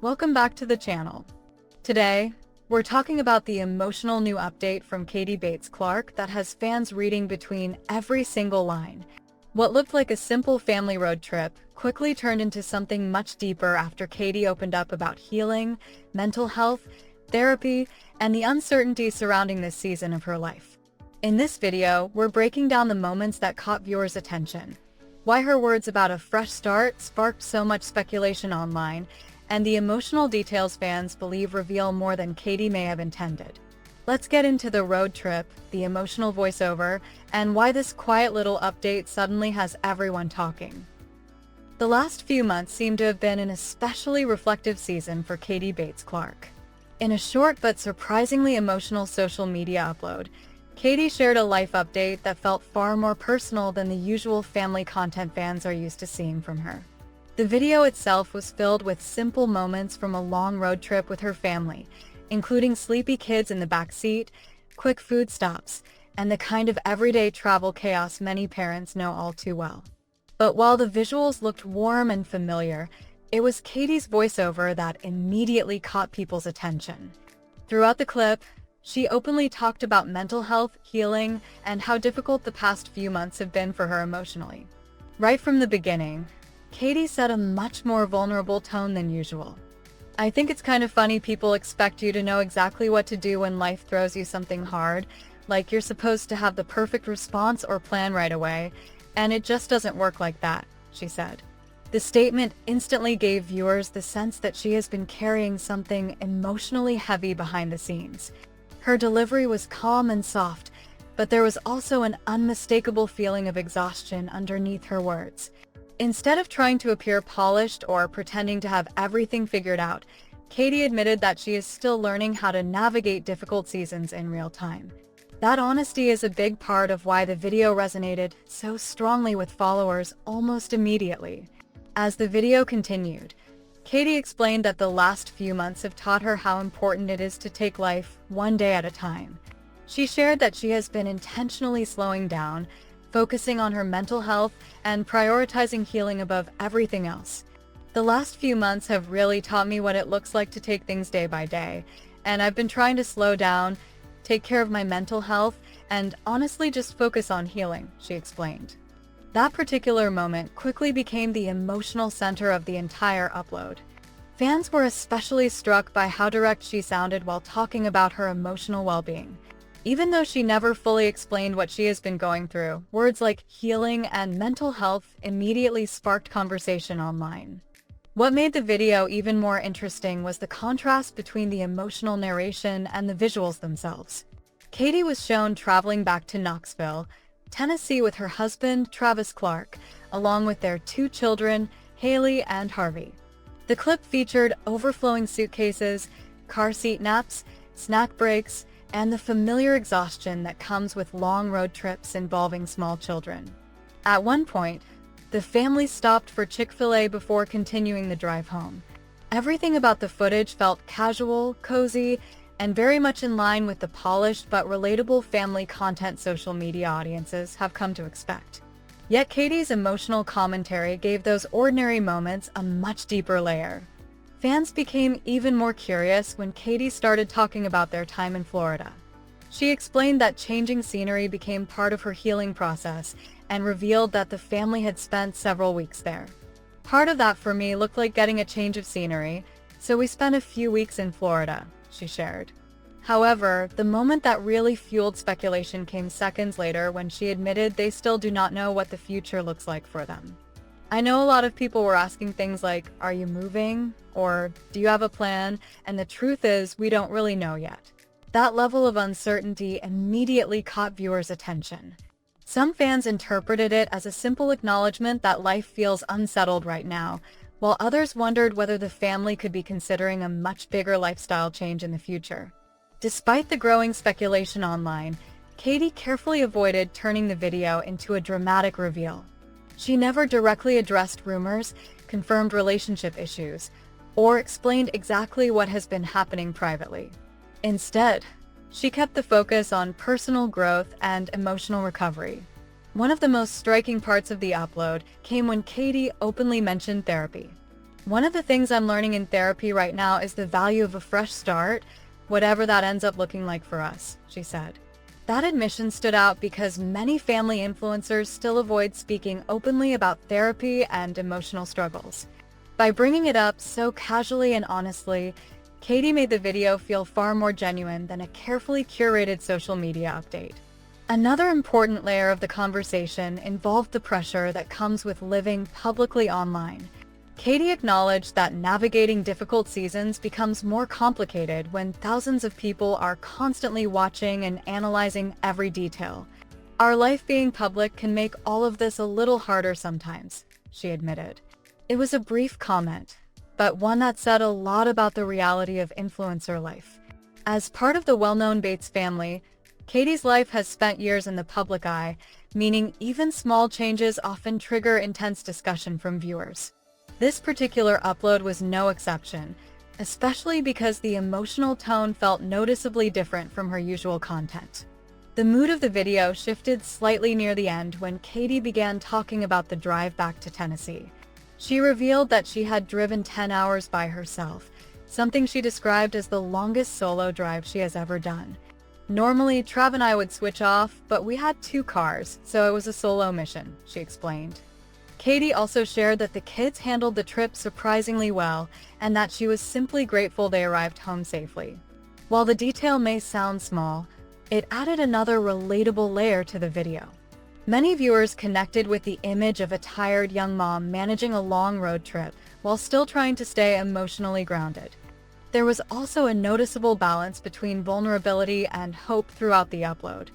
Welcome back to the channel. Today, we're talking about the emotional new update from Katie Bates Clark that has fans reading between every single line. What looked like a simple family road trip quickly turned into something much deeper after Katie opened up about healing, mental health, therapy, and the uncertainty surrounding this season of her life. In this video, we're breaking down the moments that caught viewers' attention, why her words about a fresh start sparked so much speculation online, and the emotional details fans believe reveal more than Katie may have intended. Let's get into the road trip, the emotional voiceover, and why this quiet little update suddenly has everyone talking. The last few months seem to have been an especially reflective season for Katie Bates Clark. In a short but surprisingly emotional social media upload, Katie shared a life update that felt far more personal than the usual family content fans are used to seeing from her. The video itself was filled with simple moments from a long road trip with her family, including sleepy kids in the back seat, quick food stops, and the kind of everyday travel chaos many parents know all too well. But while the visuals looked warm and familiar, it was Katie's voiceover that immediately caught people's attention. Throughout the clip, she openly talked about mental health, healing, and how difficult the past few months have been for her emotionally. Right from the beginning, Katie set a much more vulnerable tone than usual. "I think it's kind of funny people expect you to know exactly what to do when life throws you something hard, like you're supposed to have the perfect response or plan right away, and it just doesn't work like that," she said. The statement instantly gave viewers the sense that she has been carrying something emotionally heavy behind the scenes. Her delivery was calm and soft, but there was also an unmistakable feeling of exhaustion underneath her words. Instead of trying to appear polished or pretending to have everything figured out, Katie admitted that she is still learning how to navigate difficult seasons in real time. That honesty is a big part of why the video resonated so strongly with followers almost immediately. As the video continued, Katie explained that the last few months have taught her how important it is to take life one day at a time. She shared that she has been intentionally slowing down, focusing on her mental health, and prioritizing healing above everything else. "The last few months have really taught me what it looks like to take things day by day, and I've been trying to slow down, take care of my mental health, and honestly just focus on healing," she explained. That particular moment quickly became the emotional center of the entire upload. Fans were especially struck by how direct she sounded while talking about her emotional well-being. Even though she never fully explained what she has been going through, words like healing and mental health immediately sparked conversation online. What made the video even more interesting was the contrast between the emotional narration and the visuals themselves. Katie was shown traveling back to Knoxville, Tennessee with her husband, Travis Clark, along with their two children, Haley and Harvey. The clip featured overflowing suitcases, car seat naps, snack breaks, and the familiar exhaustion that comes with long road trips involving small children. At one point, the family stopped for Chick-fil-A before continuing the drive home. Everything about the footage felt casual, cozy, and very much in line with the polished but relatable family content social media audiences have come to expect. Yet Katie's emotional commentary gave those ordinary moments a much deeper layer. Fans became even more curious when Katie started talking about their time in Florida. She explained that changing scenery became part of her healing process and revealed that the family had spent several weeks there. "Part of that for me looked like getting a change of scenery, so we spent a few weeks in Florida," she shared. However, the moment that really fueled speculation came seconds later when she admitted they still do not know what the future looks like for them. "I know a lot of people were asking things like, 'Are you moving?' or 'Do you have a plan?' And the truth is, we don't really know yet." That level of uncertainty immediately caught viewers' attention. Some fans interpreted it as a simple acknowledgement that life feels unsettled right now, while others wondered whether the family could be considering a much bigger lifestyle change in the future. Despite the growing speculation online, Katie carefully avoided turning the video into a dramatic reveal. She never directly addressed rumors, confirmed relationship issues, or explained exactly what has been happening privately. Instead, she kept the focus on personal growth and emotional recovery. One of the most striking parts of the upload came when Katie openly mentioned therapy. One of the things I'm learning in therapy right now is the value of a fresh start, whatever that ends up looking like for us, she said. That admission stood out because many family influencers still avoid speaking openly about therapy and emotional struggles. By bringing it up so casually and honestly, Katie made the video feel far more genuine than a carefully curated social media update. Another important layer of the conversation involved the pressure that comes with living publicly online. Katie acknowledged that navigating difficult seasons becomes more complicated when thousands of people are constantly watching and analyzing every detail. Our life being public can make all of this a little harder sometimes, she admitted. It was a brief comment, but one that said a lot about the reality of influencer life. As part of the well-known Bates family, Katie's life has spent years in the public eye, meaning even small changes often trigger intense discussion from viewers. This particular upload was no exception, especially because the emotional tone felt noticeably different from her usual content. The mood of the video shifted slightly near the end when Katie began talking about the drive back to Tennessee. She revealed that she had driven 10 hours by herself, something she described as the longest solo drive she has ever done. Normally, Trav and I would switch off, but we had 2 cars, so it was a solo mission, she explained. Katie also shared that the kids handled the trip surprisingly well and that she was simply grateful they arrived home safely. While the detail may sound small, it added another relatable layer to the video. Many viewers connected with the image of a tired young mom managing a long road trip while still trying to stay emotionally grounded. There was also a noticeable balance between vulnerability and hope throughout the upload.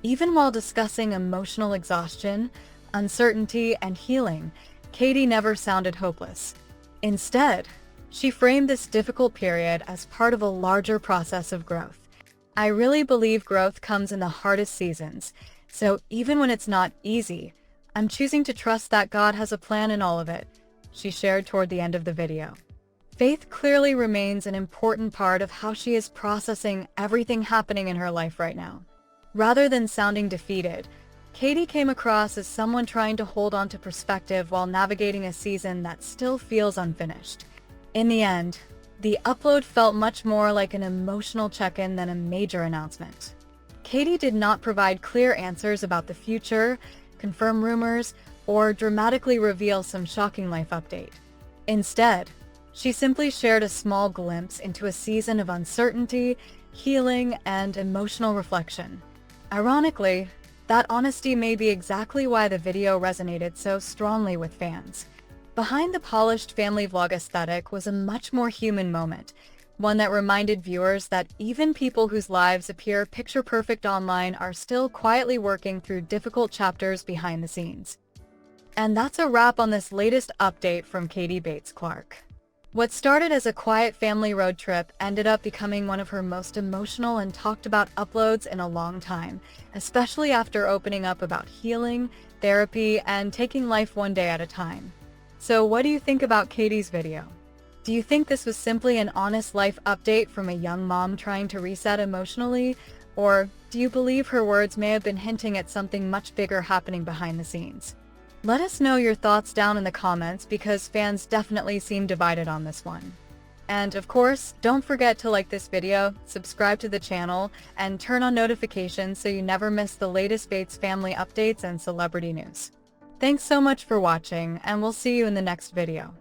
Even while discussing emotional exhaustion, uncertainty, and healing, Katie never sounded hopeless. Instead, she framed this difficult period as part of a larger process of growth. I really believe growth comes in the hardest seasons, so even when it's not easy, I'm choosing to trust that God has a plan in all of it, she shared toward the end of the video. Faith clearly remains an important part of how she is processing everything happening in her life right now. Rather than sounding defeated, Katie came across as someone trying to hold on to perspective while navigating a season that still feels unfinished. In the end, the upload felt much more like an emotional check-in than a major announcement. Katie did not provide clear answers about the future, confirm rumors, or dramatically reveal some shocking life update. Instead, she simply shared a small glimpse into a season of uncertainty, healing, and emotional reflection. Ironically, that honesty may be exactly why the video resonated so strongly with fans. Behind the polished family vlog aesthetic was a much more human moment, one that reminded viewers that even people whose lives appear picture-perfect online are still quietly working through difficult chapters behind the scenes. And that's a wrap on this latest update from Katie Bates Clark. What started as a quiet family road trip ended up becoming one of her most emotional and talked about uploads in a long time, especially after opening up about healing, therapy, and taking life one day at a time. So what do you think about Katie's video? Do you think this was simply an honest life update from a young mom trying to reset emotionally? Or do you believe her words may have been hinting at something much bigger happening behind the scenes? Let us know your thoughts down in the comments because fans definitely seem divided on this one. And of course, don't forget to like this video, subscribe to the channel, and turn on notifications so you never miss the latest Bates family updates and celebrity news. Thanks so much for watching, and we'll see you in the next video.